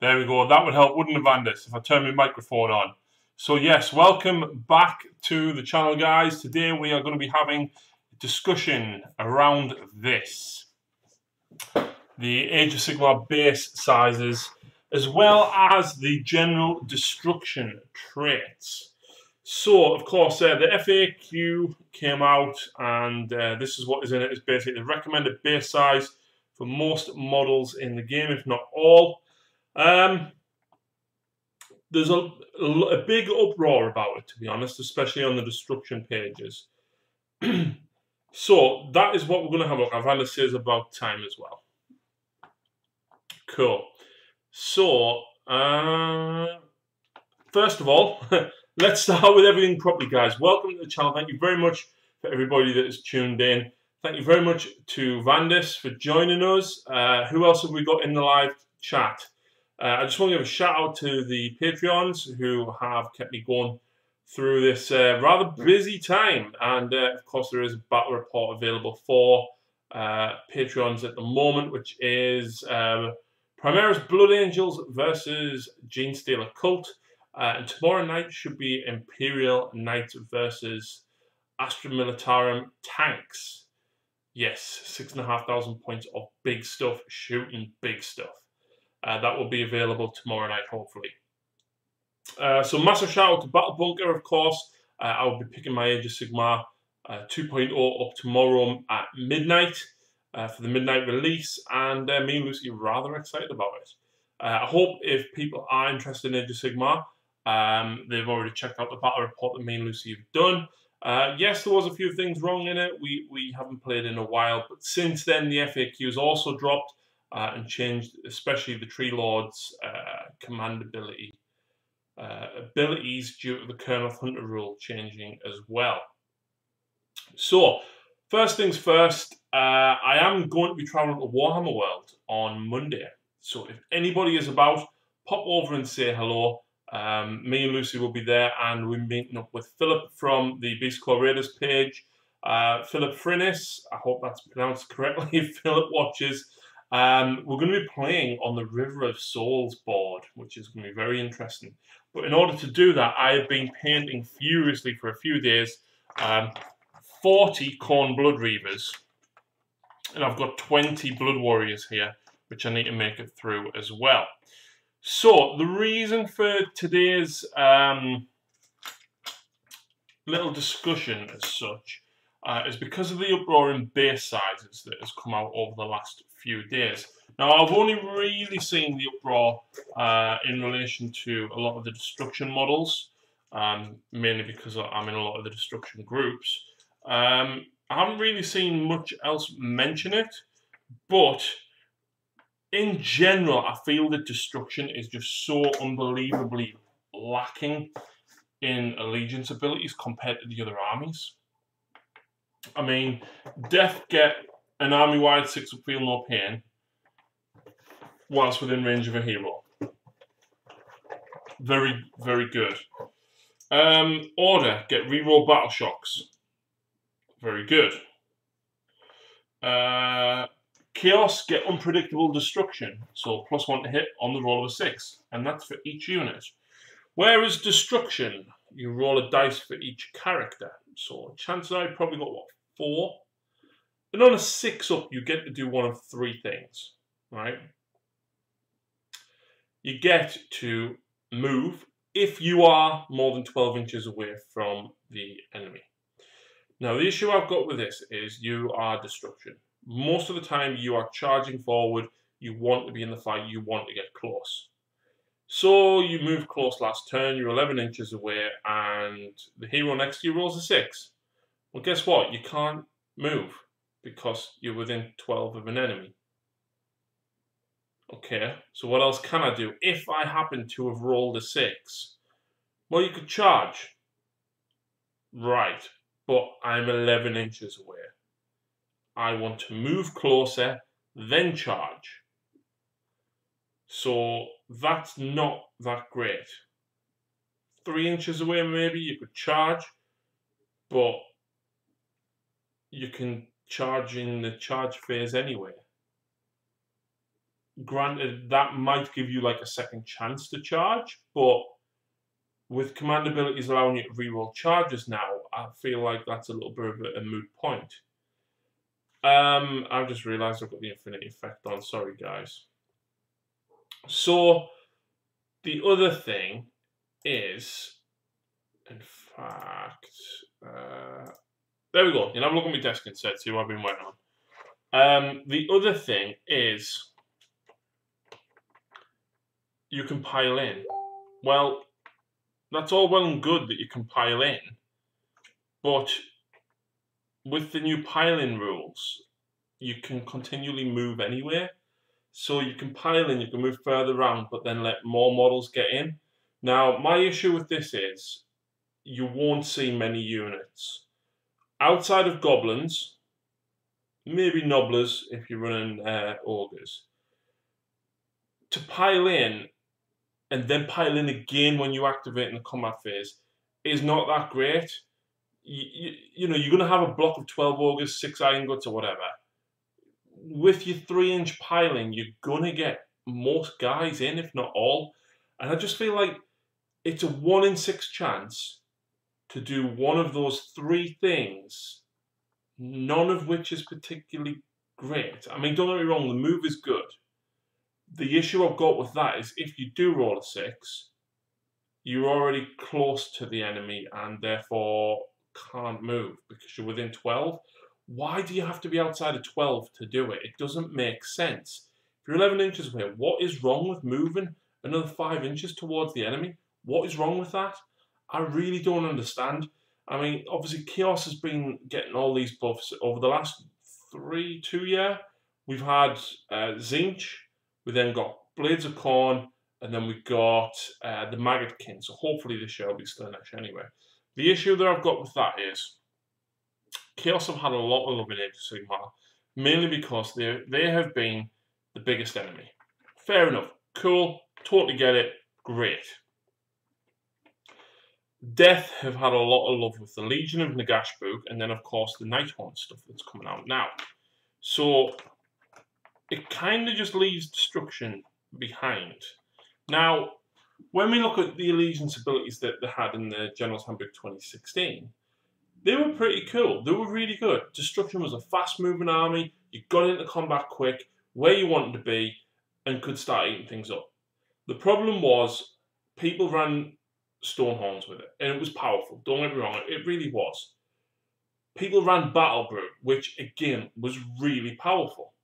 There we go. That would help, wouldn't it, Vandis, if I turn my microphone on? So yes, welcome back to the channel, guys. Today we are going to be having a discussion around this. The Age of Sigmar base sizes, as well as the general destruction traits. So, of course, the FAQ came out, and this is what is in it. It's basically the recommended base size for most models in the game, if not all. There's a big uproar about it, to be honest, especially on the destruction pages. So, that is what we're going to have a look at. Vandis says about time as well. Cool. So, first of all, let's start with everything properly, guys. Welcome to the channel. Thank you very much for everybody that has tuned in. Thank you very much to Vandis for joining us. Who else have we got in the live chat? I just want to give a shout out to the Patreons who have kept me going through this rather busy time. And of course, there is a battle report available for Patreons at the moment, which is Primaris Blood Angels versus Genestealer Cult. And tomorrow night should be Imperial Knight versus Astra Militarum Tanks. Yes, 6,500 points of big stuff, shooting big stuff. That will be available tomorrow night, hopefully. So massive shout out to Battle Bunker, of course. I will be picking my Age of Sigmar 2.0 up tomorrow at midnight for the midnight release. And me and Lucy are rather excited about it. I hope if people are interested in Age of Sigmar, they've already checked out the battle report that me and Lucy have done. Yes, there was a few things wrong in it. We haven't played in a while, but since then the FAQs also dropped and changed, especially the Tree Lord's command abilities due to the Kernoth Hunter rule changing as well. So, first things first, I am going to be traveling to Warhammer World on Monday. So if anybody is about, pop over and say hello. Me and Lucy will be there, and we're meeting up with Philip from the Beast Claw Raiders page. Philip Frinis, I hope that's pronounced correctly if Philip watches. We're going to be playing on the River of Souls board, which is going to be very interesting. But in order to do that, I have been painting furiously for a few days 40 Khorne Blood Reavers, and I've got 20 Blood Warriors here, which I need to make it through as well. So, the reason for today's little discussion as such is because of the uproar in base sizes that has come out over the last few days. Now, I've only really seen the uproar in relation to a lot of the destruction models, mainly because I'm in a lot of the destruction groups. I haven't really seen much else mention it, but in general, I feel that destruction is just so unbelievably lacking in allegiance abilities compared to the other armies. I mean, Death get an army-wide 6-up feel no pain whilst within range of a hero. Very, very good. Order get reroll battle shocks. Very good. Chaos get unpredictable destruction, so +1 to hit on the roll of a 6, and that's for each unit. Whereas destruction, you roll a dice for each character, so chances are you probably got, what, 4? And on a 6-up, you get to do one of 3 things, right? You get to move if you are more than 12 inches away from the enemy. Now, the issue I've got with this is you are destruction. Most of the time, you are charging forward, you want to be in the fight, you want to get close. So, you move close last turn, you're 11 inches away, and the hero next to you rolls a 6. Well, guess what? You can't move because you're within 12 of an enemy. Okay, so what else can I do? If I happen to have rolled a 6, well, you could charge. Right, but I'm 11 inches away. I want to move closer, then charge. So that's not that great. 3 inches away, maybe you could charge, but you can charge in the charge phase anyway. granted, that might give you like a second chance to charge, but with command abilities allowing you to reroll charges now, I feel like that's a little bit of a moot point. I've just realised I've got the infinity effect on. Sorry, guys. So the other thing is, in fact, there we go. You know, have a look at my desk instead. See what I've been working on. The other thing is, you can pile in. Well, that's all well and good that you can pile in, but with the new piling rules, you can continually move anywhere. So you can pile in, you can move further around, but then let more models get in. Now, my issue with this is you won't see many units. Outside of goblins, maybe nobblers if you're running ogres, to pile in and then pile in again when you activate in the combat phase is not that great. You know, you're going to have a block of 12 ogres, 6 iron guts or whatever. With your 3-inch piling, you're going to get most guys in, if not all. And I just feel like it's a 1 in 6 chance to do one of those 3 things, none of which is particularly great. I mean, don't get me wrong, the move is good. The issue I've got with that is if you do roll a 6, you're already close to the enemy and therefore can't move because you're within 12. Why do you have to be outside of 12 to do it? It doesn't make sense. If you're 11 inches away, what is wrong with moving another 5 inches towards the enemy? What is wrong with that? I really don't understand. I mean, obviously, Chaos has been getting all these buffs over the last 2 years. We've had Zinch, we then got Blades of Corn, and then we got the Maggotkin. So hopefully this year will be Slaanesh anyway. The issue that I've got with that is Chaos have had a lot of love in Age of Sigmar, mainly because they have been the biggest enemy. Fair enough. Cool. Totally get it. Great. Death have had a lot of love with the Legion of Nagash book, and then, of course, the Nighthaunt stuff that's coming out now. So it kind of just leaves destruction behind. Now, when we look at the allegiance abilities that they had in the General's Handbook 2016, they were pretty cool. They were really good. Destruction was a fast-moving army. You got into combat quick, where you wanted to be, and could start eating things up. The problem was people ran Stonehorns with it, and it was powerful. Don't get me wrong, it really was. People ran Battle Brew, which, again, was really powerful.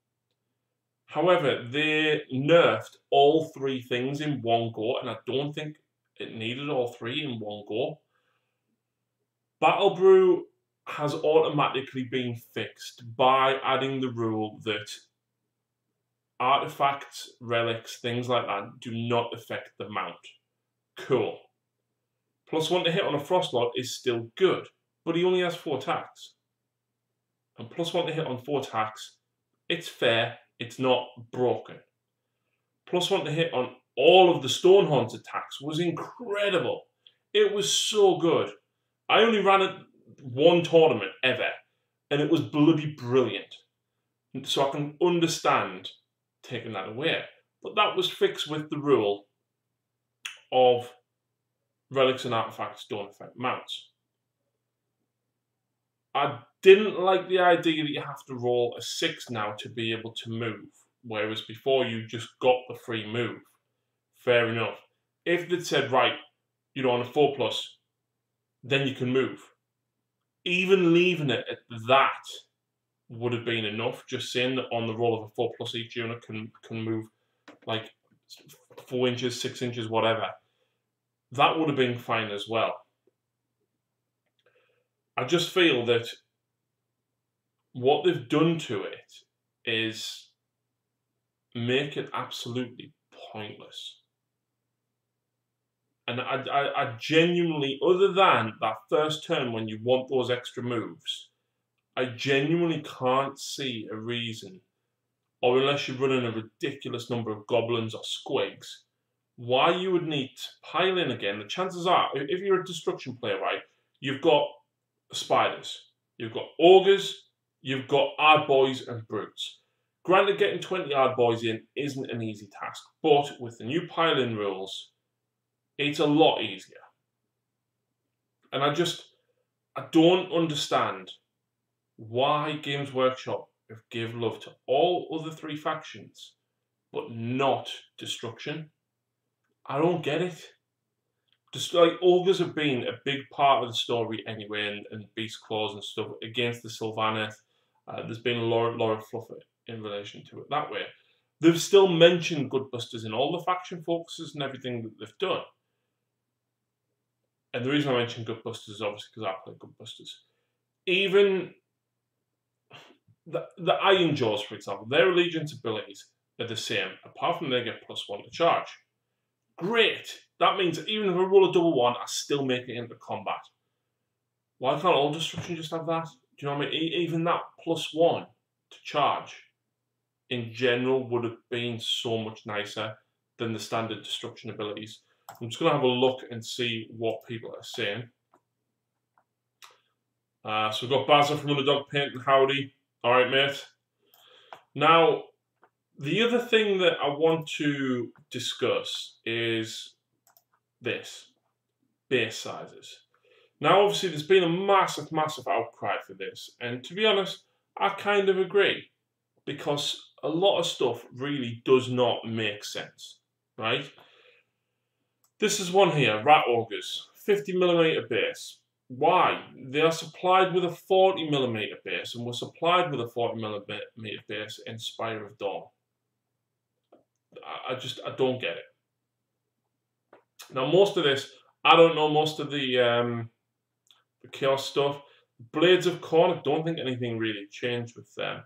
However, they nerfed all 3 things in one go, and I don't think it needed all 3 in one go. Battle Brew has automatically been fixed by adding the rule that artifacts, relics, things like that do not affect the mount. Cool. +1 to hit on a Frostlord is still good, but he only has 4 attacks. And +1 to hit on 4 attacks, it's fair, it's not broken. +1 to hit on all of the Stonehorn's attacks was incredible. It was so good. I only ran it 1 tournament ever, and it was bloody brilliant. So I can understand taking that away. But that was fixed with the rule of relics and artifacts don't affect mounts. I didn't like the idea that you have to roll a 6 now to be able to move, whereas before you just got the free move. Fair enough. If they'd said, right, you know, on a 4+, then you can move. Even leaving it at that would have been enough. Just saying that on the roll of a 4+, each unit can move like 4 inches, 6 inches, whatever. That would have been fine as well. I just feel that what they've done to it is make it absolutely pointless. And I genuinely, other than that first turn when you want those extra moves, I genuinely can't see a reason, or unless you're running a ridiculous number of goblins or squigs, why you would need to pile in again. The chances are, if you're a destruction player, right, you've got spiders, you've got ogres, you've got boys and brutes. Granted, getting 20 yard boys in isn't an easy task, but with the new pile-in rules, it's a lot easier. And I don't understand why Games Workshop have give love to all other 3 factions, but not Destruction. I don't get it. Just like ogres have been a big part of the story anyway, and beast claws and stuff against the Sylvaneth. There's been a lot of fluff in relation to it that way. They've still mentioned Gutbusters in all the faction focuses and everything that they've done. And the reason I mention Gutbusters is obviously because I play Gutbusters. Even the Iron Jaws, for example, their allegiance abilities are the same, apart from they get +1 to charge. Great! That means that even if I roll a double 1, I still make it into combat. Why can't all Destruction just have that? Do you know what I mean? Even that +1 to charge in general would have been so much nicer than the standard Destruction abilities. I'm just going to have a look and see what people are saying. So we've got Bazza from Underdog Paint and Howdy. Alright, mate. Now, the other thing that I want to discuss is this. Base sizes. Now, obviously, there's been a massive outcry for this. And to be honest, I kind of agree. Because a lot of stuff really does not make sense. Right? This is one here, Rat Ogres. 50mm base. Why? They are supplied with a 40mm base and were supplied with a 40mm base in Spire of Dawn. I don't get it. Now, most of this, I don't know most of the Chaos stuff. Blades of Corn, I don't think anything really changed with them.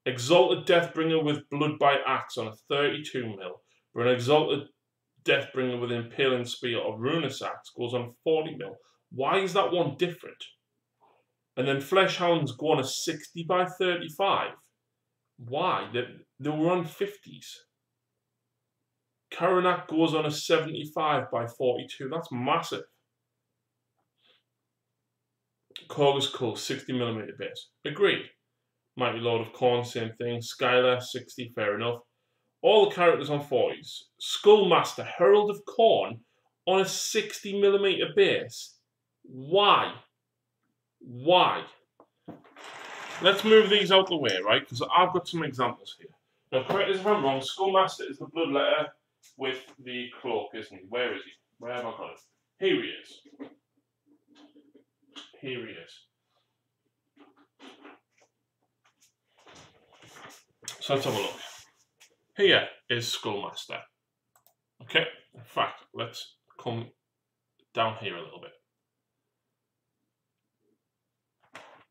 Exalted Deathbringer with Blood by Axe on a 32mm, or an Exalted Deathbringer with Impaling Spear or Ruinous Axe goes on 40mm. Why is that one different? And then Flesh Hounds go on a 60 by 35. Why? They were on 50s. Karanak goes on a 75 by 42. That's massive. Korg's Cull, 60mm base. Agreed. Mighty Lord of Corn, same thing. Skylar, 60, fair enough. All the characters on 40s. Skullmaster, Herald of Corn, on a 60mm base. Why? Why? Let's move these out the way, right? Because I've got some examples here. Now, correct us if I'm wrong, Skullmaster is the Bloodletter with the cloak, isn't he? Where is he? Where have I got him? Here he is. Here he is. So let's have a look. Here is Skullmaster. Okay, in fact, let's come down here a little bit.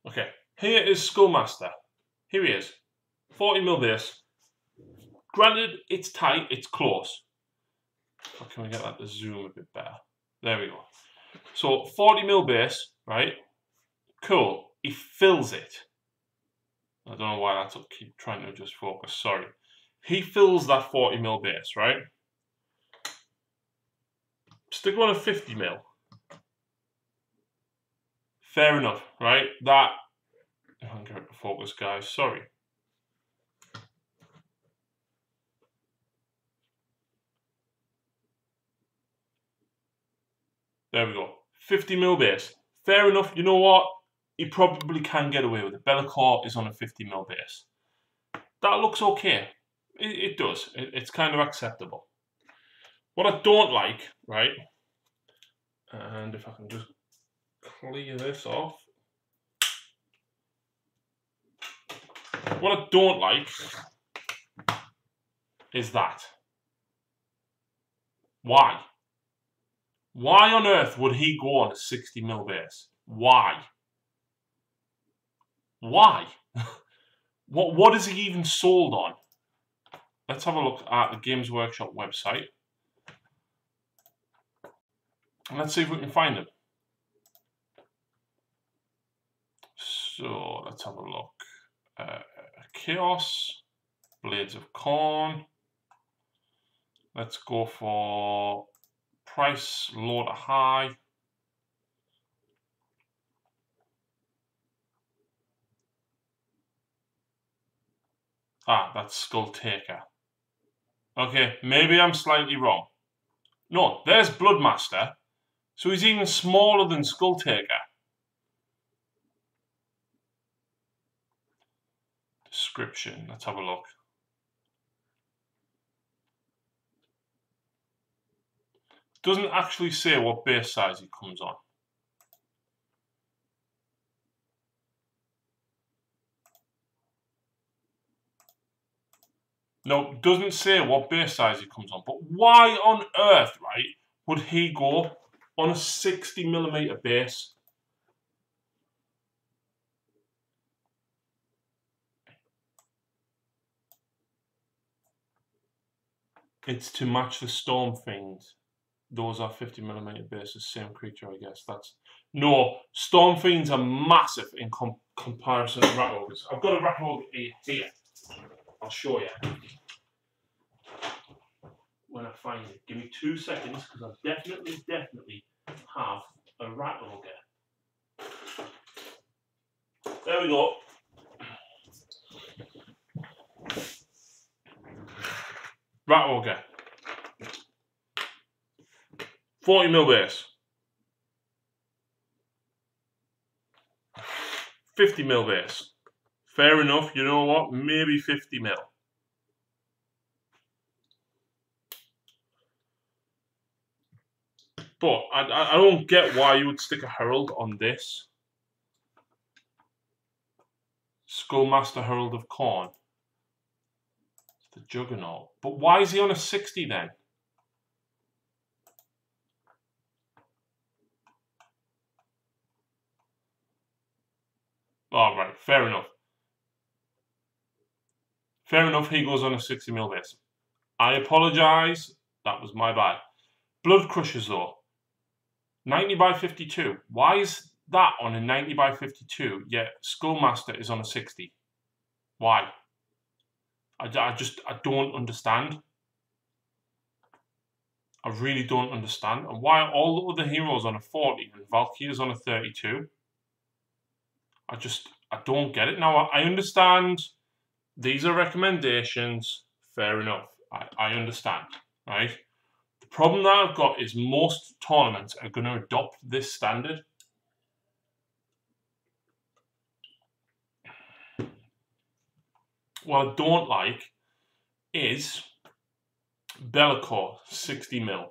Okay, here is Skullmaster. Here he is. 40mm base. Granted, it's tight, it's close. How can we get that to zoom a bit better? There we go. So 40mm base, right? Cool. He fills it. I don't know why that's keep trying to just focus. Sorry. He fills that 40mm base, right? Stick on a 50mm. Fair enough, right? That. I can't get it to focus, guys. Sorry. There we go. 50mm base. Fair enough. You know what? He probably can get away with it. Be'lakor is on a 50mm base. That looks okay. It does. It's kind of acceptable. What I don't like, right? And if I can just clear this off. What I don't like is that. Why? Why on earth would he go on a 60mm base? Why? Why? What is he even sold on? Let's have a look at the Games Workshop website. And let's see if we can find him. So let's have a look. Chaos, Blades of Corn. Let's go for price low to high. Ah, that's Skull Taker. Okay, maybe I'm slightly wrong. No, there's Bloodmaster. So he's even smaller than Skull Taker. Description, let's have a look. Doesn't actually say what base size he comes on. No, doesn't say what base size he comes on. But why on earth, right, would he go on a 60mm base? It's to match the Storm Fiends. Those are 50mm bases, same creature, I guess. That's no, Storm Fiends are massive in comparison to Rat Ogres. I've got a Rat Ogre here. I'll show you when I find it. Give me 2 seconds, because I definitely have a Rat Ogre. There we go. Rat Ogre. 40mm base. 50mm base. Fair enough, you know what? Maybe 50mm. But I don't get why you would stick a Herald on this. Skullmaster Herald of Khorne. The Juggernaut. But why is he on a 60 then? Alright, fair enough. Fair enough, he goes on a 60mm base. I apologise, that was my bad. Blood Crushers though. 90x52. Why is that on a 90x52, yet Skullmaster is on a 60? Why? I don't understand. I really don't understand. And why are all the other heroes on a 40 and Valkyrie's on a 32? I don't get it. Now, I understand these are recommendations. Fair enough. I understand, right? The problem that I've got is most tournaments are going to adopt this standard. What I don't like is Be'lakor 60mm.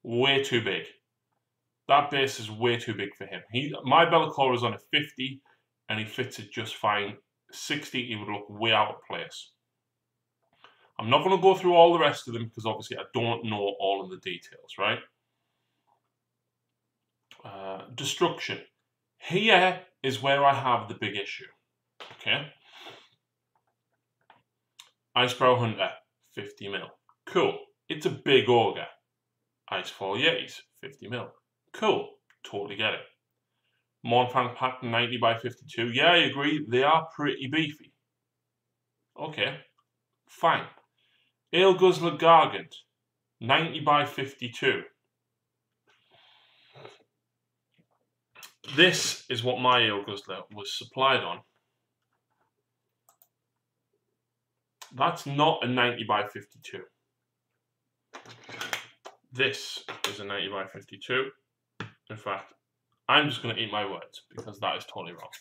Way too big. That base is way too big for him. My Be'lakor is on a 50 and he fits it just fine. 60, he would look way out of place. I'm not going to go through all the rest of them because obviously I don't know all of the details, right? Destruction. Here is where I have the big issue. Okay. Icebrow Hunter, 50mm. Cool. It's a big ogre. Icefall Yetis, 50mm. Cool. Totally get it. Mournfang Pact, 90x52. Yeah, I agree. They are pretty beefy. Okay. Fine. Ale Guzzler Gargant, 90x52. This is what my Ale Guzzler was supplied on. That's not a 90x52. This is a 90x52. In fact, I'm just going to eat my words because that is totally wrong.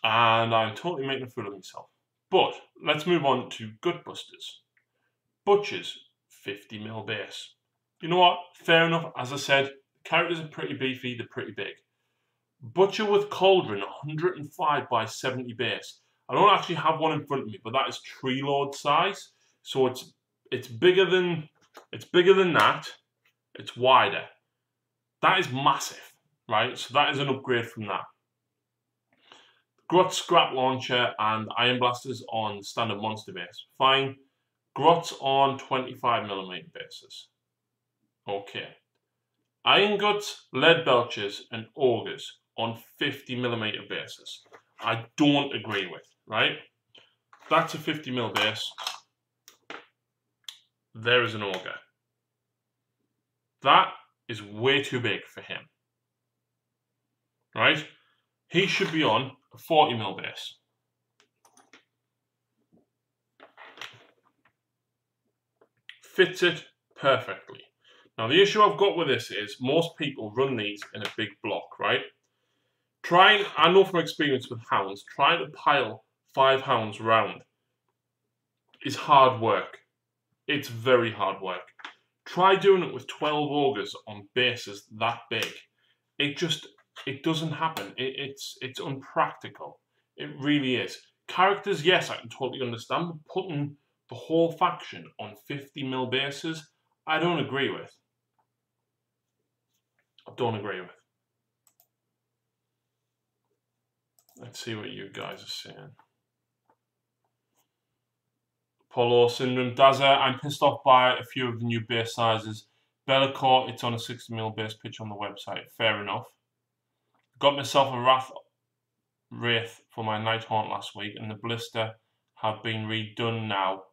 And I'm totally making a fool of myself. But let's move on to Gutbusters. Butchers, 50mm base. You know what? Fair enough. As I said, characters are pretty beefy, they're pretty big. Butcher with Cauldron, 105x70 base. I don't actually have one in front of me, but that is Tree Lord size. So it's bigger than that. It's wider. That is massive, right? So that is an upgrade from that. Grot Scrap Launcher and Iron Blasters on standard monster base. Fine. Grots on 25mm bases. Okay. Iron Guts, Lead Belchers, and Ogres on 50mm bases. I don't agree with, right? That's a 50mm base. There is an Ogre. That is way too big for him. Right? He should be on a 40mm base. fits it perfectly. Now the issue I've got with this is most people run these in a big block, right? I know from experience with hounds, trying to pile 5 hounds round is hard work. It's very hard work. Try doing it with 12 ogres on bases that big. It doesn't happen. It's unpractical. It really is. Characters, yes, I can totally understand, but putting the whole faction on 50mm bases, I don't agree with. I don't agree with. Let's see what you guys are saying. Polo Syndrome Dazzler, I'm pissed off by a few of the new base sizes. Bellacore, it's on a 60mm base pitch on the website. Fair enough. Got myself a Wraith for my Nighthaunt last week, and the blister have been redone now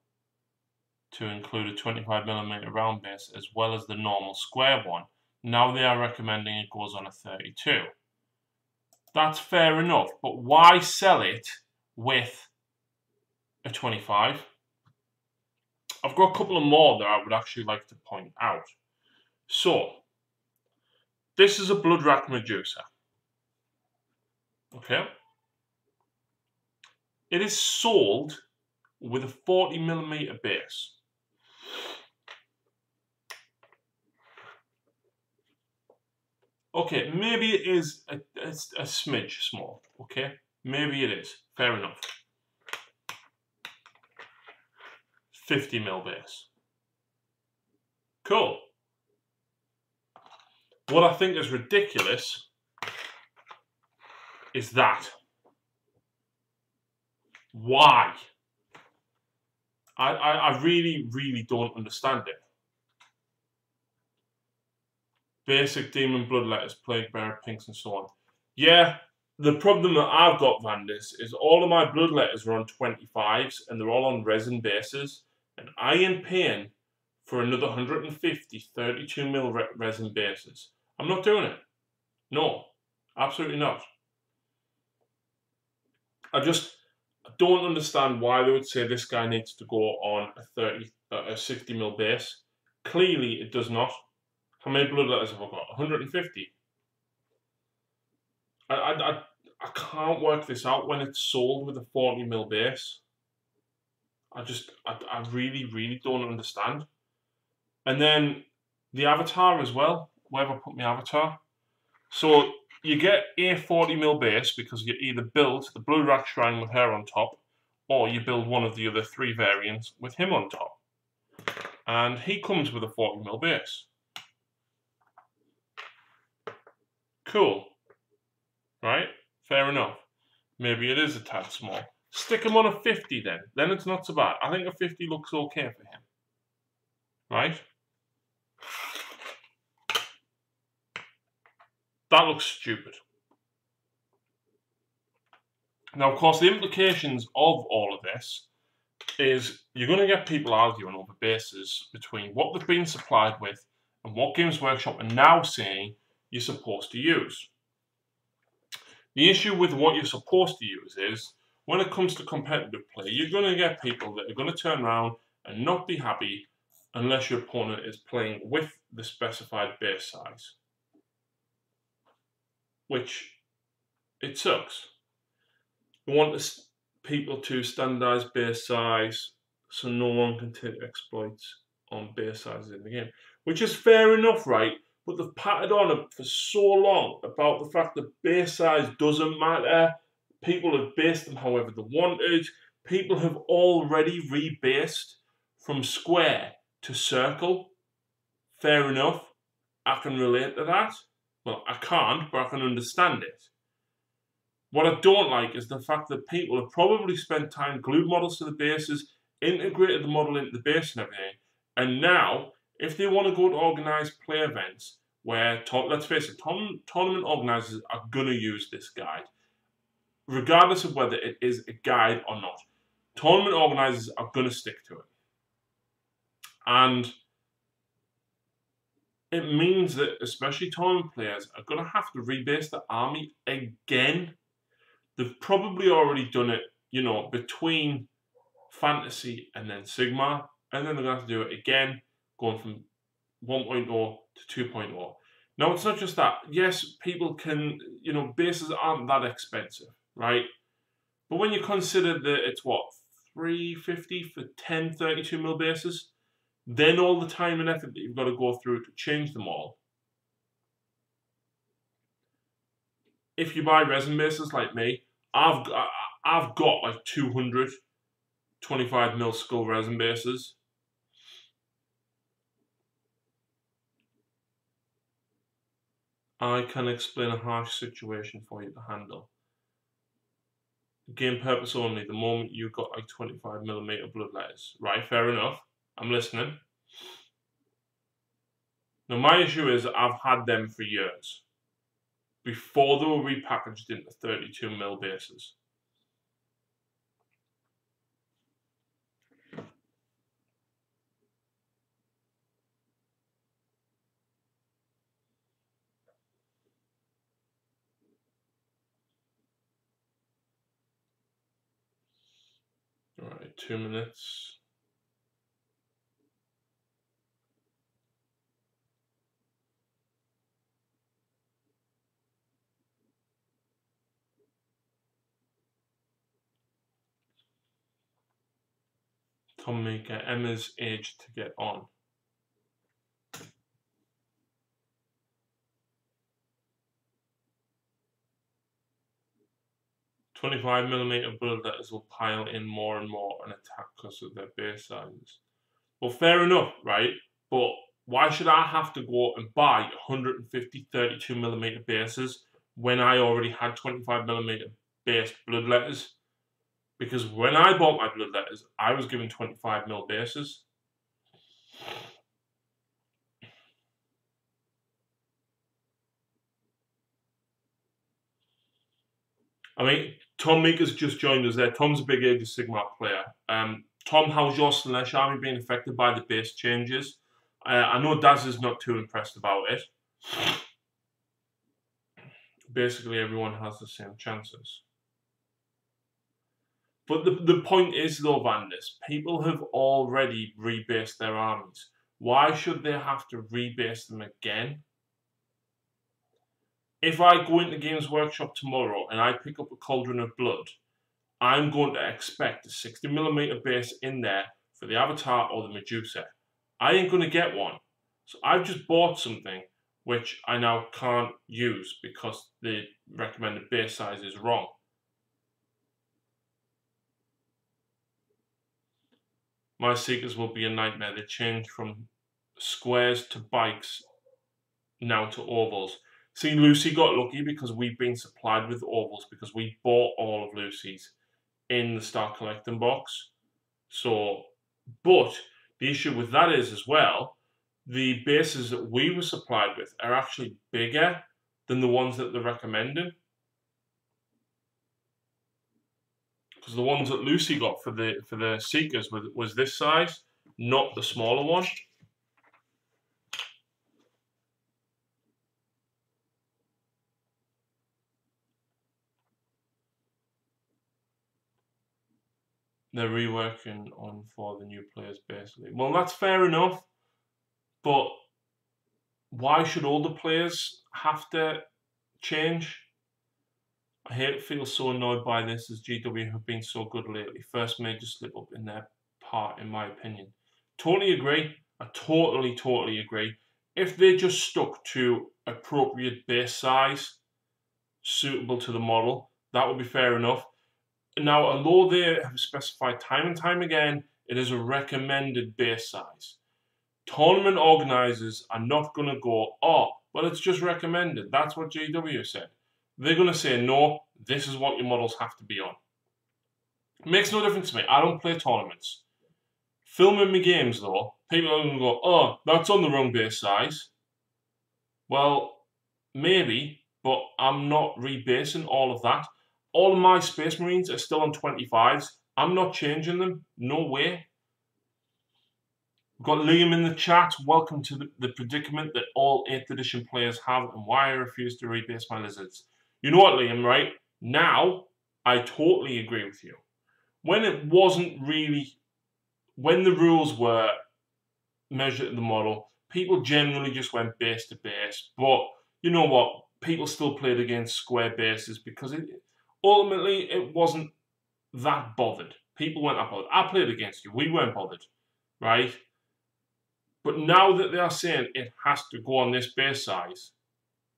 to include a 25mm round base as well as the normal square one. Now they are recommending it goes on a 32. That's fair enough, but why sell it with a 25? I've got a couple of more that I would actually like to point out. So, this is a Bloodwrack Medusa. Okay? It is sold with a 40mm base. Okay, maybe it is a smidge small, okay? Maybe it is. Fair enough. 50mm base. Cool. What I think is ridiculous is that. Why? I really, really don't understand it. Basic demon bloodletters, plague bearer, pinks, and so on. Yeah, the problem that I've got, Vandis, is all of my bloodletters are on 25s and they're all on resin bases, and I ain't paying for another 150 32mm resin bases. I'm not doing it. No, absolutely not. I don't understand why they would say this guy needs to go on a 60mm base. Clearly, it does not. How many bloodletters have I got? 150. I can't work this out when it's sold with a 40mm base. I really, really don't understand. And then the avatar as well. Where have I put my avatar? So you get a 40mm base because you either build the Bloodwrack Shrine with her on top, or you build one of the other 3 variants with him on top. And he comes with a 40mm base. Cool. Right? Fair enough. Maybe it is a tad small. Stick him on a 50 then. Then it's not so bad. I think a 50 looks okay for him. Right? That looks stupid. Now, of course, the implications of all of this is you're going to get people arguing over bases between what they've been supplied with and what Games Workshop are now saying you're supposed to use. The issue with what you're supposed to use is, when it comes to competitive play, you're going to get people that are going to turn around and not be happy unless your opponent is playing with the specified base size. Which, it sucks. We want people to standardize base size so no one can take exploits on base sizes in the game. Which is fair enough, right? But they've patted on it for so long about the fact that base size doesn't matter. People have based them however they wanted. People have already rebased from square to circle. Fair enough. I can relate to that. Well, I can't, but I can understand it. What I don't like is the fact that people have probably spent time glued models to the bases, integrated the model into the base and everything, and now, if they want to go to organised play events, where, let's face it, tournament organisers are going to use this guide, regardless of whether it is a guide or not. Tournament organisers are going to stick to it. And it means that especially tournament players are going to have to rebase the army again. They've probably already done it, you know, between Fantasy and then Sigmar, and then they're going to have to do it again. going from 1.0 to 2.0. Now, it's not just that. Yes, people can, you know, bases aren't that expensive, right? But when you consider that it's what, $350 for 10 32mm bases, then all the time and effort that you've got to go through to change them all. If you buy resin bases like me, I've got like 200 25mm skull resin bases. I can explain a harsh situation for you to handle. Game purpose only, the moment you got like 25mm bloodletters. Right, fair enough. I'm listening. Now, my issue is I've had them for years. Before they were repackaged into 32mm bases. Alright, 2 minutes. Tom Maker, Emma's age to get on. "25mm bloodletters will pile in more and more and attack because of their base sizes." Well, fair enough, right? But why should I have to go and buy 150 32mm bases when I already had 25mm based bloodletters? Because when I bought my bloodletters, I was given 25mm bases. I mean, Tom Meeker's just joined us there. Tom's a big Age of Sigmar player. Tom, how's your Slanesh army being affected by the base changes? I know Daz is not too impressed about it. Basically, everyone has the same chances. But the point is, though, Vandis, people have already rebased their armies. Why should they have to rebase them again? If I go into Games Workshop tomorrow and I pick up a Cauldron of Blood, I'm going to expect a 60mm base in there for the Avatar or the Medusa. I ain't going to get one. So I've just bought something which I now can't use because the recommended base size is wrong. My Seekers will be a nightmare. They change from squares to bikes now to ovals. See, Lucy got lucky because we've been supplied with ovals because we bought all of Lucy's in the Start Collecting box. So, but the issue with that is as well, the bases that we were supplied with are actually bigger than the ones that they're recommending. Because the ones that Lucy got for the Seekers was this size, not the smaller one. They're reworking on for the new players, basically. Well, that's fair enough, but why should all the players have to change? I feel so annoyed by this, as GW have been so good lately. First major slip up in their part, in my opinion. Totally agree. I totally agree. If they just stuck to appropriate base size, suitable to the model, that would be fair enough. Now, although they have specified time and time again, it is a recommended base size. Tournament organisers are not going to go, oh, well, it's just recommended. That's what GW said. They're going to say, no, this is what your models have to be on. It makes no difference to me. I don't play tournaments. Filming me games, though, people are going to go, oh, that's on the wrong base size. Well, maybe, but I'm not rebasing all of that. All of my Space Marines are still on 25s. I'm not changing them. No way. We've got Liam in the chat. Welcome to the predicament that all 8th edition players have and why I refuse to rebase my lizards. You know what, Liam, right? Now, I totally agree with you. When it wasn't really... When the rules were measure the model. People generally just went base to base, but you know what? People still played against square bases because ultimately it wasn't that bothered. People weren't that bothered. I played against you. We weren't bothered, right? But now that they are saying it has to go on this base size,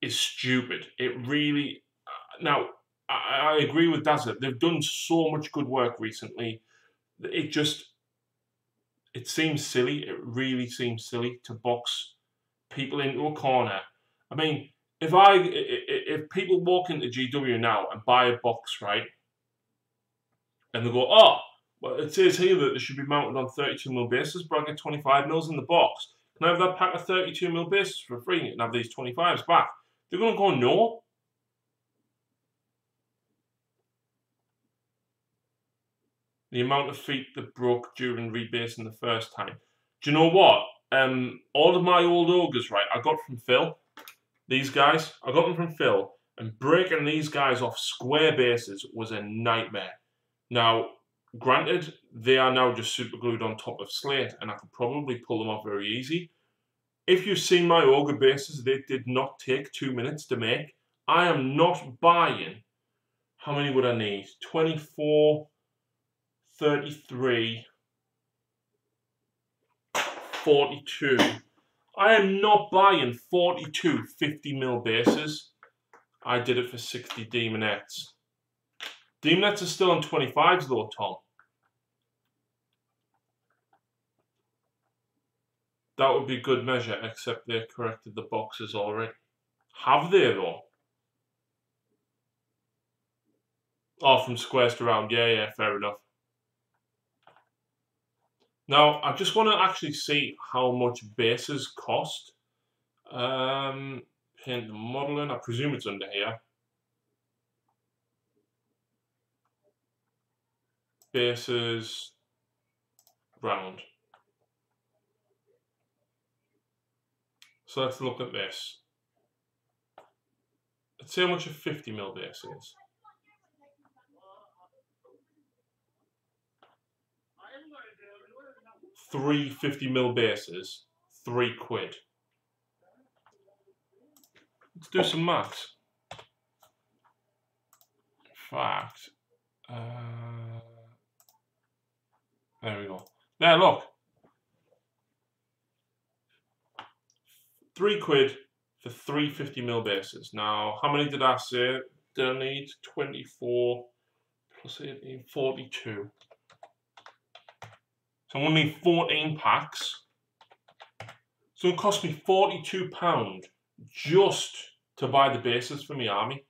it's stupid. It really. Now, I agree with Dazza. They've done so much good work recently. It seems silly. It really seems silly to box people into a corner. I mean, if people walk into GW now and buy a box, right, and they go, oh, well, it says here that they should be mounted on 32mm bases, but I get 25mm in the box. Can I have that pack of 32mm bases for free and have these 25s back? They're going to go, no. The amount of feet that broke during rebasing the first time. Do you know what? All of my old ogres, right, I got from Phil. These guys, I got them from Phil. And breaking these guys off square bases was a nightmare. Now, granted, they are now just super glued on top of slate, and I could probably pull them off very easy. If you've seen my ogre bases, they did not take 2 minutes to make. I am not buying. How many would I need? 24, 33, 42. I am not buying 42 50mm bases. I did it for 60 Demonettes. Demonettes are still on 25s though, Tom. That would be good measure, except they corrected the boxes already. Have they though? Oh, from squares to round. Yeah, fair enough. Now, I just want to actually see how much bases cost. Paint the modeling. I presume it's under here. Bases, round. So let's look at this. Let's see how much a 50mm base is. 3 50mm bases, £3. Let's do some maths. In fact, there we go. There, look. £3 for 3 50mm bases. Now, how many did I say? Did I need? 24 plus 18, 42. So I'm going to need 14 packs. So it cost me £42 just to buy the bases for my army.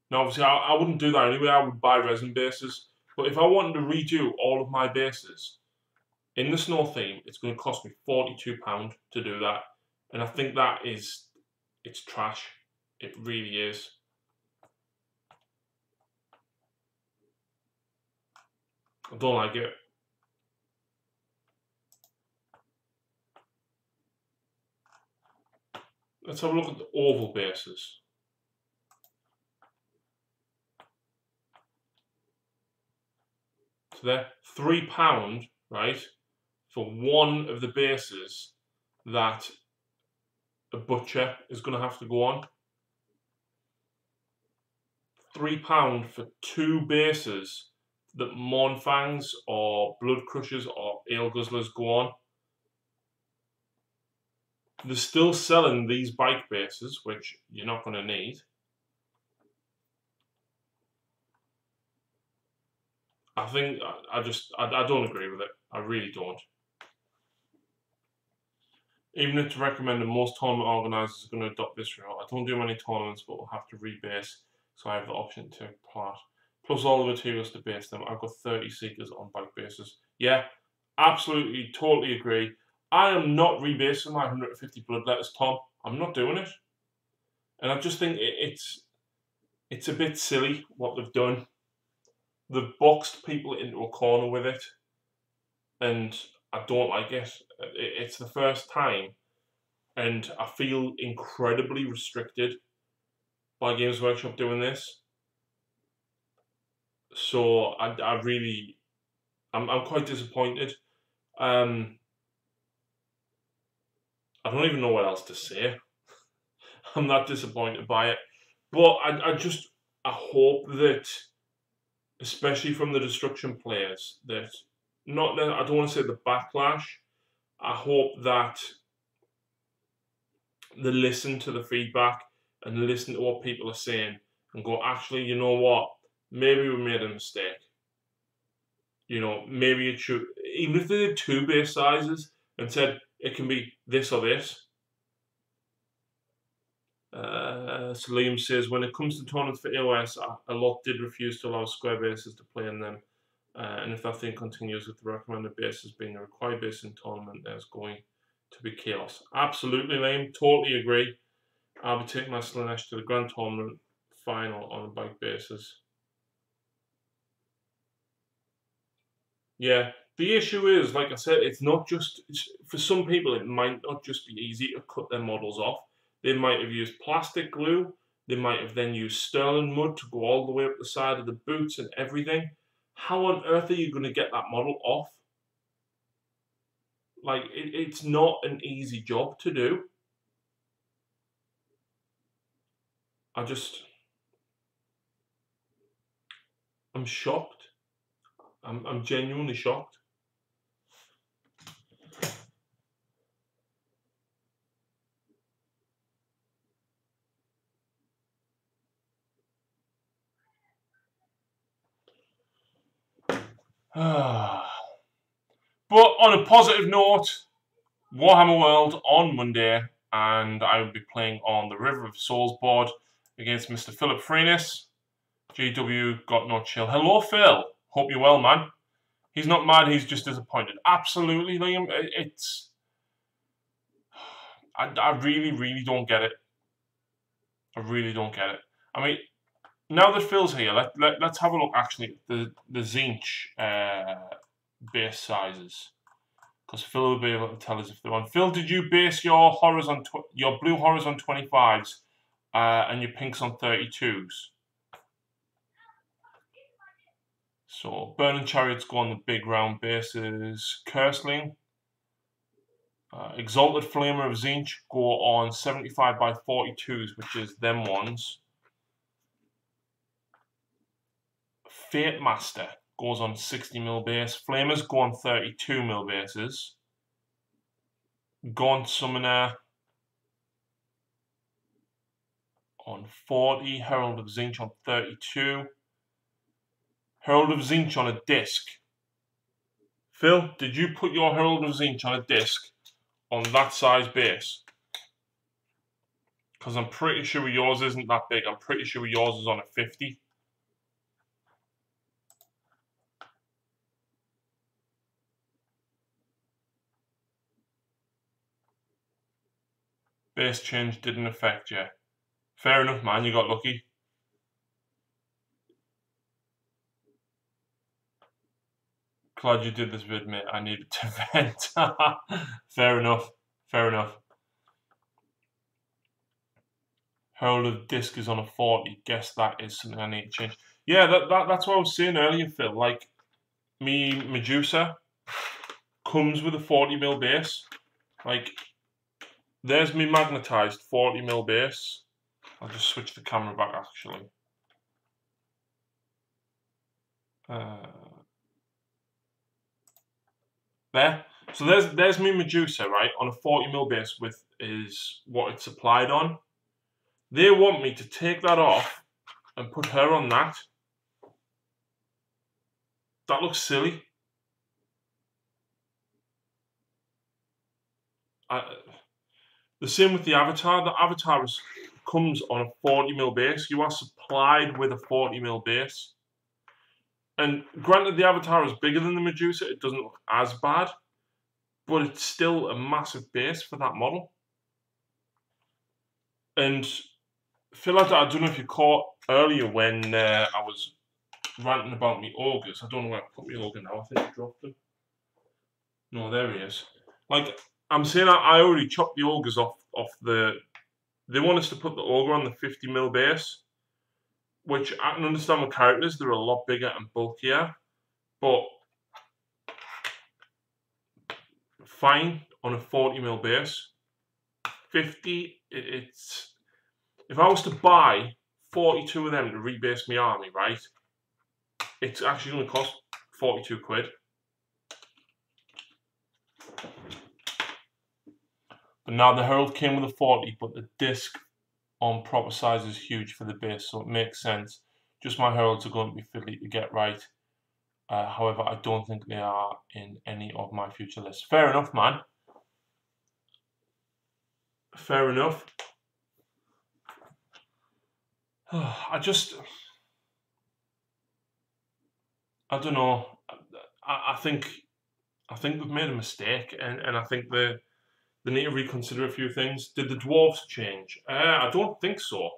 Now, obviously, I wouldn't do that anyway. I would buy resin bases. But if I wanted to redo all of my bases in the snow theme, it's going to cost me £42 to do that. And I think that is, it's trash. It really is. I don't like it. Let's have a look at the oval bases. So they're £3, right, for one of the bases that a butcher is going to have to go on. £3 for 2 bases that Mournfangs or Blood Crushers or Ale Guzzlers go on. They're still selling these bike bases, which you're not going to need. I think I don't agree with it. I really don't. Even if it's recommended, most tournament organisers are going to adopt this route. I don't do many tournaments, but we'll have to rebase, so I have the option to part. Plus all the materials to base them. I've got 30 Seekers on bike bases. Yeah, absolutely, totally agree. I am not rebasing my 150 Bloodletters, Tom. I'm not doing it. And I just think it's a bit silly what they've done. They've boxed people into a corner with it, and I don't like it. It's the first time, and I feel incredibly restricted by Games Workshop doing this. So I'm quite disappointed. I don't even know what else to say. I'm that disappointed by it. But I hope that, especially from the Destruction players, that I don't want to say the backlash. I hope that they listen to the feedback and listen to what people are saying and go, actually, you know what? Maybe we made a mistake. You know, maybe it should, even if they did 2 base sizes and said it can be this or this. So Liam says, when it comes to tournaments for AOS, a lot did refuse to allow square bases to play in them. And if that thing continues with the recommended bases being a required base in tournament, there's going to be chaos. Absolutely, Liam. Totally agree. I'll be taking my Sylvaneth to the Grand Tournament final on a bike basis. Yeah, the issue is, like I said, it's not just, for some people, it might not just be easy to cut their models off. They might have used plastic glue. They might have then used sterling mud to go all the way up the side of the boots and everything. How on earth are you going to get that model off? Like, it's not an easy job to do. I'm shocked. I'm genuinely shocked. But on a positive note, Warhammer World on Monday, and I will be playing on the River of Souls board against Mr. Philip Freenis. GW got no chill. Hello, Phil. Hope you're well, man. He's not mad, he's just disappointed. Absolutely, Liam. I really, really don't get it. I really don't get it. I mean, now that Phil's here, let's have a look, actually, at the Tzeentch base sizes. Because Phil will be able to tell us if they're on. Phil, did you base your horrors on your blue horrors on 25s and your pinks on 32s? So Burning Chariots go on the big round bases. Curseling, Exalted Flamer of Tzeentch go on 75 by 42s, which is them ones. Fate Master goes on 60mm base. Flamers go on 32mm bases. Gaunt Summoner on 40. Herald of Tzeentch on 32. Herald of Tzeentch on a disc. Phil, did you put your Herald of Tzeentch on a disc on that size base? Because I'm pretty sure yours isn't that big. I'm pretty sure yours is on a 50. Base change didn't affect you. Fair enough, man. You got lucky. Glad you did this vid, mate. I needed to vent. Fair enough. Fair enough. Herald of Disc is on a 40. Guess that is something I need to change. Yeah, that's what I was saying earlier, Phil. Like, me Medusa comes with a 40mm base. Like, there's me magnetized 40mm base. I'll just switch the camera back, actually. There. So there's me Medusa, right, on a 40mm base with is what it's applied on. They want me to take that off and put her on that. That looks silly. The same with the Avatar. The Avatar comes on a 40mm base. You are supplied with a 40mm base. And granted, the Avatar is bigger than the Medusa. It doesn't look as bad. But it's still a massive base for that model. And Phil, I don't know if you caught earlier when I was ranting about me ogres. I don't know where I put my ogre now. I think I dropped him. No, there he is. Like, I'm saying I already chopped the ogres off the... They want us to put the ogre on the 50mm base, which I can understand with characters. They're a lot bigger and bulkier. But fine on a 40mm base. 50, it's... If I was to buy 42 of them to rebase my army, right, it's actually going to cost 42 quid. But now the Herald came with a 40, but the disc on proper size is huge for the base, so it makes sense. Just my Heralds are going to be fiddly to get right. However, I don't think they are in any of my future lists. Fair enough, man. Fair enough. I don't know. I think we've made a mistake, and I think they need to reconsider a few things. Did the dwarves change? I don't think so.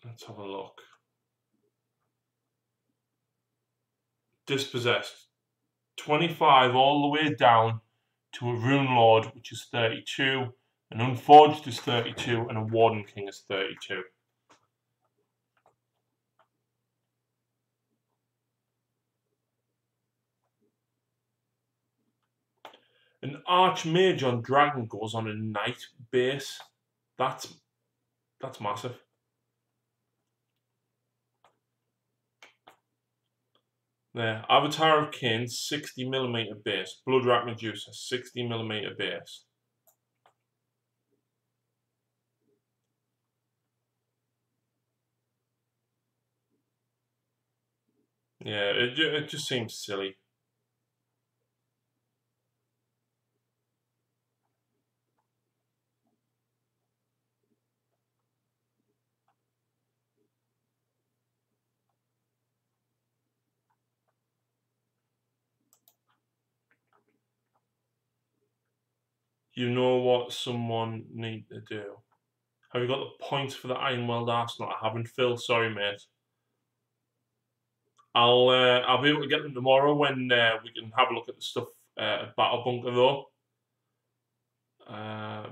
Let's have a look. Dispossessed. 25 all the way down to a Rune Lord, which is 32. An Unforged is 32, and a Warden King is 32. An Archmage on Dragon goes on a Knight base. That's massive. There, Avatar of Cain, 60mm base. Bloodrat Medusa, 60mm base. Yeah, it just seems silly. You know what someone need to do? Have you got the points for the Ironweld Arsenal? I haven't, Phil. Sorry, mate. I'll be able to get them tomorrow when we can have a look at the stuff at Battle Bunker, though.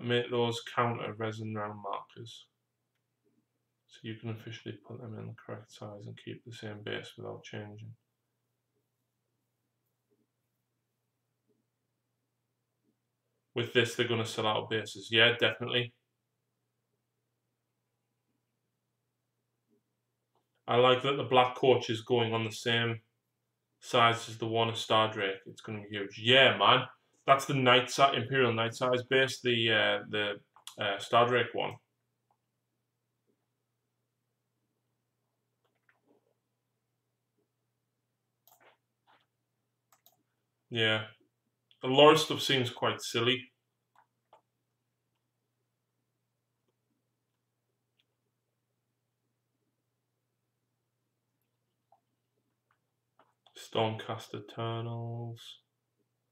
Make those counter resin round markers, so you can officially put them in the correct size and keep the same base without changing. With this, they're going to sell out bases. Yeah, definitely. I like that the Black Coach is going on the same size as the one of Star Drake. It's going to be huge. Yeah, man. That's the Imperial Night size base, the Star Drake one. Yeah. A lot of stuff seems quite silly. Stormcast Eternals.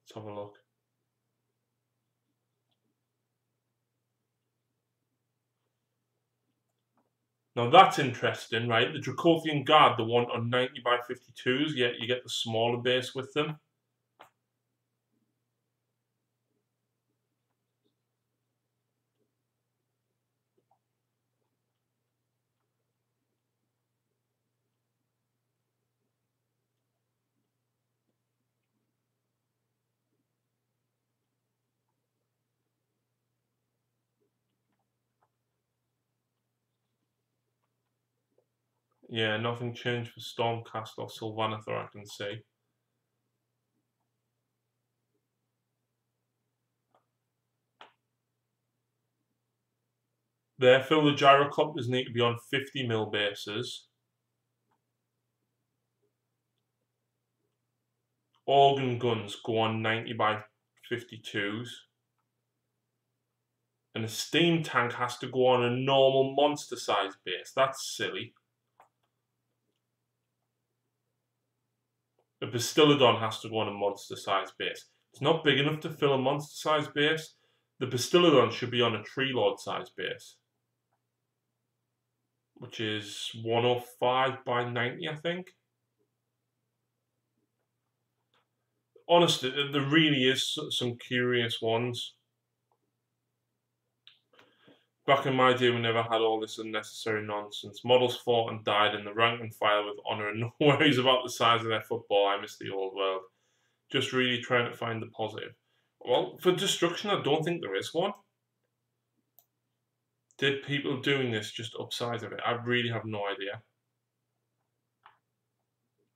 Let's have a look. Now that's interesting, right? The Dracothian Guard, the one on 90 by 52s, yet you get the smaller base with them. Yeah, nothing changed for Stormcast or Sylvaneth, I can see. Therefore, the gyrocopters need to be on 50mm bases. Organ guns go on 90 by 52s. And a steam tank has to go on a normal monster-sized base. That's silly. A Bastiladon has to go on a monster-sized base. It's not big enough to fill a monster-sized base. The Bastiladon should be on a Tree Lord-sized base, which is 105 by 90, I think. Honestly, there really is some curious ones. Back in my day, we never had all this unnecessary nonsense. Models fought and died in the rank and file with honour and no worries about the size of their football. I miss the old world. Just really trying to find the positive. Well, for destruction, I don't think there is one. Did people doing this just upsize of it? I really have no idea.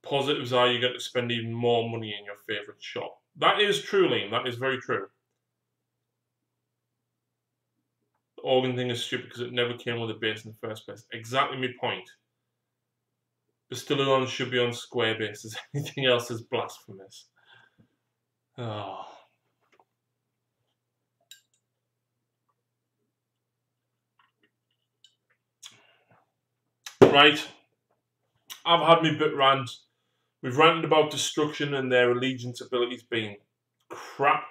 Positives are you get to spend even more money in your favourite shop. That is true, Liam. That is very true. The organ thing is stupid because it never came with a base in the first place. Exactly my point. Bastillodon should be on square bases. Anything else is blasphemous. Oh. Right. I've had my bit rant. We've ranted about destruction and their allegiance abilities being crap.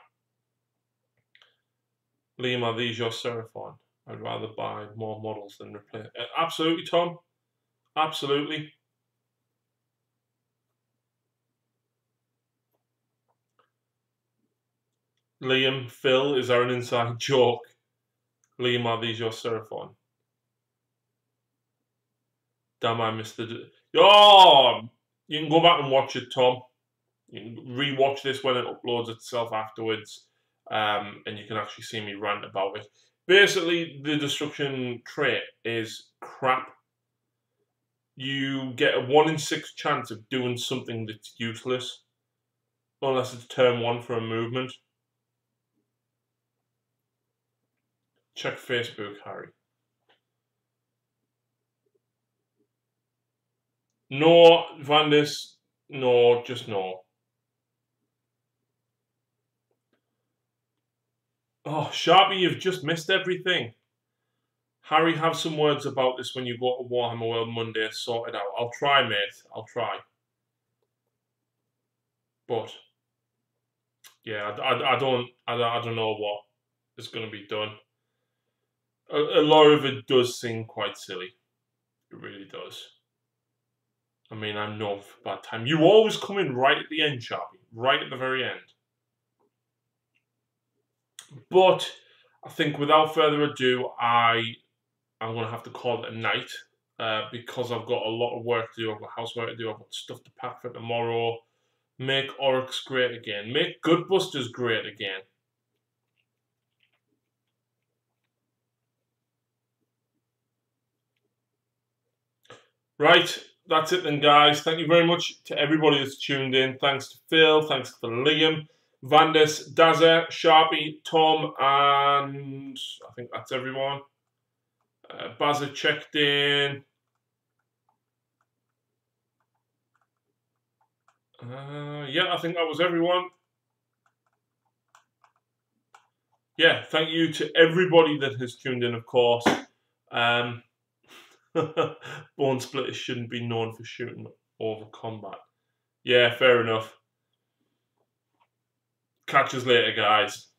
Liam, are these your Seraphon? I'd rather buy more models than replace. Absolutely, Tom. Absolutely. Liam, Phil, is there an inside joke? Liam, are these your Seraphon? Damn, I missed the... Oh! You can go back and watch it, Tom. You can re-watch this when it uploads itself afterwards. And you can actually see me rant about it. Basically, the destruction trait is crap. You get a 1 in 6 chance of doing something that's useless. Unless it's turn 1 for a movement. Check Facebook, Harry. No, Vandis. No, just no. Oh, Sharpie, you've just missed everything. Harry, have some words about this when you go to Warhammer World Monday. Sort it out. I'll try, mate. I'll try. But yeah, I don't know what is going to be done. A lot of it does seem quite silly. It really does. I mean, I'm known for bad time. You always come in right at the end, Sharpie. Right at the very end. But I think without further ado, I'm going to have to call it a night because I've got a lot of work to do. I've got housework to do. I've got stuff to pack for tomorrow. Make Oryx great again. Make Goodbusters great again. Right, that's it then, guys. Thank you very much to everybody that's tuned in. Thanks to Phil. Thanks to Liam, Vandis, Dazza, Sharpie, Tom, and I think that's everyone. Bazza checked in. Yeah, I think that was everyone. Yeah, thank you to everybody that has tuned in, of course. Bone splitters shouldn't be known for shooting over combat. Yeah, fair enough. Catch us later, guys.